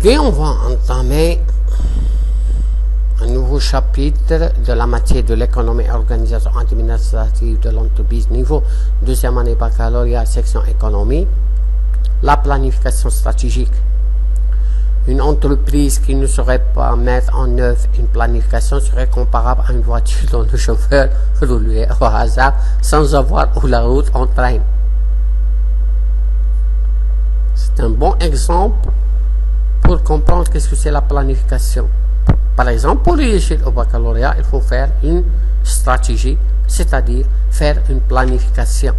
Aujourd'hui, on va entamer un nouveau chapitre de la matière de l'économie et organisation administrative de l'entreprise, niveau deuxième année baccalauréat, section économie, la planification stratégique. Une entreprise qui ne saurait pas mettre en œuvre une planification serait comparable à une voiture dont le chauffeur roulait au hasard sans avoir où la route entraîne. C'est un bon exemple pour comprendre qu'est-ce que c'est la planification. Par exemple, pour réussir au baccalauréat, il faut faire une stratégie, c'est-à-dire faire une planification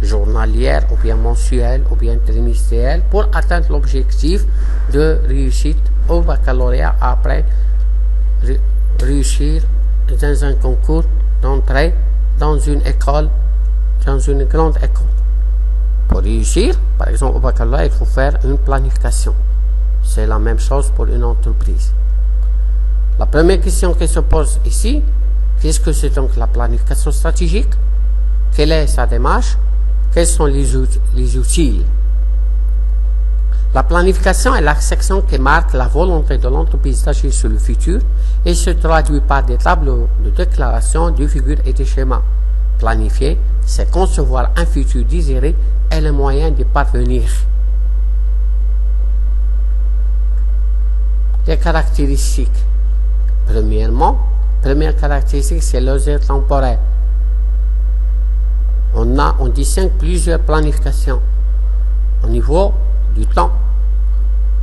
journalière ou bien mensuelle ou bien trimestrielle pour atteindre l'objectif de réussite au baccalauréat après réussir dans un concours d'entrée dans une école, dans une grande école. Pour réussir, par exemple au baccalauréat, il faut faire une planification. C'est la même chose pour une entreprise. La première question qui se pose ici, qu'est-ce que c'est donc la planification stratégique? Quelle est sa démarche? Quels sont les outils? La planification est la section qui marque la volonté de l'entreprise d'agir sur le futur et se traduit par des tableaux de déclaration, de figures et de schémas. Planifier, c'est concevoir un futur désiré et le moyen d'y parvenir. Les caractéristiques. Première caractéristique, c'est l'horaire temporel. On distingue plusieurs planifications au niveau du temps.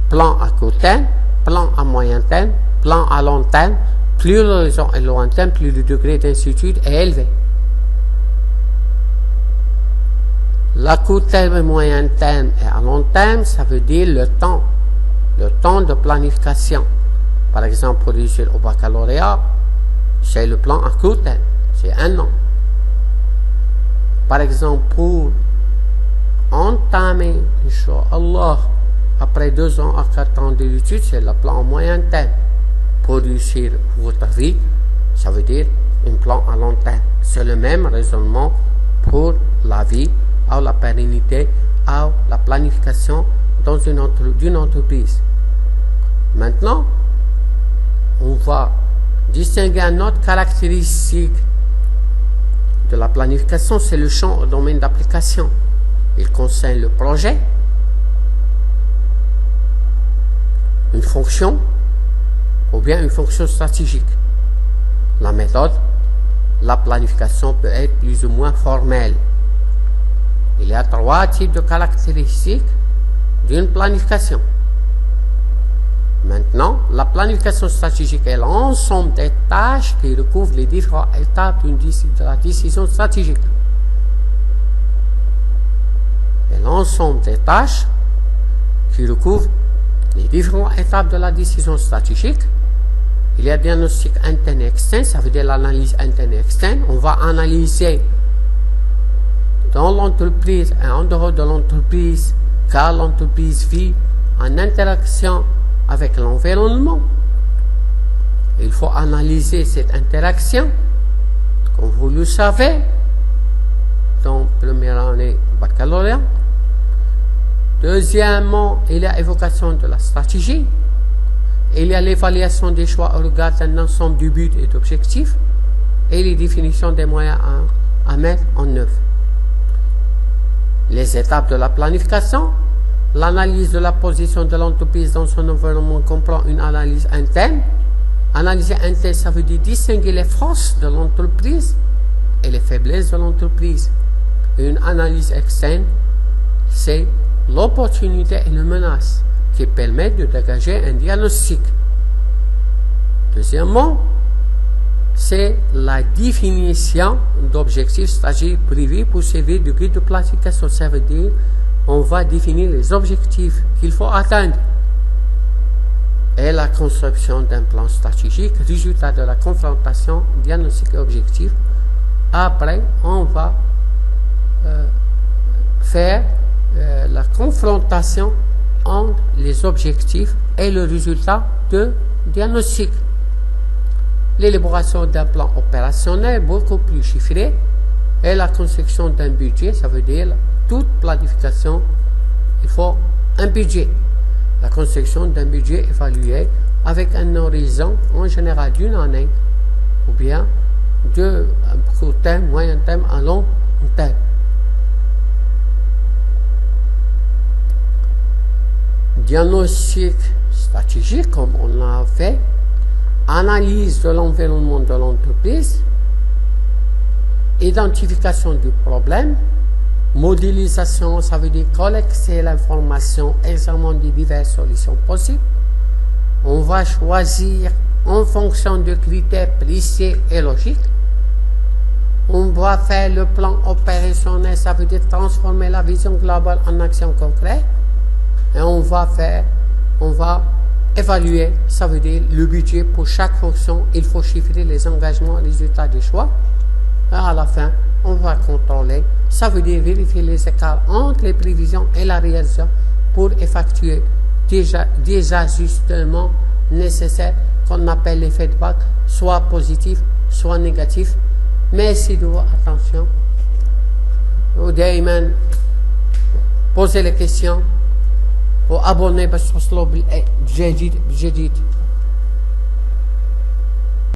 Plan à court terme, plan à moyen terme, plan à long terme. Plus l'horizon est lointain, plus le degré d'incertitude est élevé. La court terme, moyen terme et à long terme, ça veut dire le temps de planification. Par exemple, pour réussir au baccalauréat, c'est le plan à court terme, c'est 1 an. Par exemple, pour entamer, Inch'Allah, après 2 ans à 4 ans d'études, c'est le plan à moyen terme. Pour réussir votre vie, ça veut dire un plan à long terme. C'est le même raisonnement pour la vie, ou la pérennité, ou la planification d'une entreprise. Maintenant, on va distinguer une autre caractéristique de la planification, c'est le champ au domaine d'application. Il concerne le projet, une fonction ou bien une fonction stratégique. La méthode, la planification peut être plus ou moins formelle. Il y a 3 types de caractéristiques d'une planification. Maintenant, la planification stratégique est l'ensemble des tâches qui recouvrent les différentes étapes de la décision stratégique. Et l'ensemble des tâches qui recouvrent les différentes étapes de la décision stratégique. Il y a diagnostic interne et externe, ça veut dire l'analyse interne et externe. On va analyser dans l'entreprise et en dehors de l'entreprise, car l'entreprise vit en interaction avec l'environnement. Il faut analyser cette interaction, comme vous le savez, dans première année baccalauréat. Deuxièmement, il y a évocation de la stratégie. Il y a l'évaluation des choix au regard d'un ensemble de buts et d'objectifs et les définitions des moyens à mettre en œuvre. Les étapes de la planification. L'analyse de la position de l'entreprise dans son environnement comprend une analyse interne. Analyse interne, ça veut dire distinguer les forces de l'entreprise et les faiblesses de l'entreprise. Et une analyse externe, c'est l'opportunité et la menace qui permettent de dégager un diagnostic. Deuxièmement, c'est la définition d'objectifs stratégiques privés pour servir de guide de planification. Ça veut dire on va définir les objectifs qu'il faut atteindre et la construction d'un plan stratégique, résultat de la confrontation diagnostic et objectif. Après, on va faire la confrontation entre les objectifs et le résultat de diagnostic. L'élaboration d'un plan opérationnel beaucoup plus chiffré et la construction d'un budget, ça veut dire toute planification, il faut un budget. la construction d'un budget évalué avec un horizon en général d'une année ou bien de court terme, moyen terme à long terme. Diagnostic stratégique, comme on l'a fait, analyse de l'environnement de l'entreprise, identification du problème, modélisation, ça veut dire collecter l'information, examen des diverses solutions possibles. On va choisir en fonction de critères précis et logiques. On va faire le plan opérationnel, ça veut dire transformer la vision globale en action concrète. Et on va évaluer, ça veut dire le budget pour chaque fonction. Il faut chiffrer les engagements, les résultats des choix. Et à la fin, on va contrôler, ça veut dire vérifier les écarts entre les prévisions et la réalisation pour effectuer des ajustements nécessaires qu'on appelle les feedbacks, soit positifs, soit négatifs. Mais si vous attention, vous devez poser les questions وابوني باش توصلوا بالجديد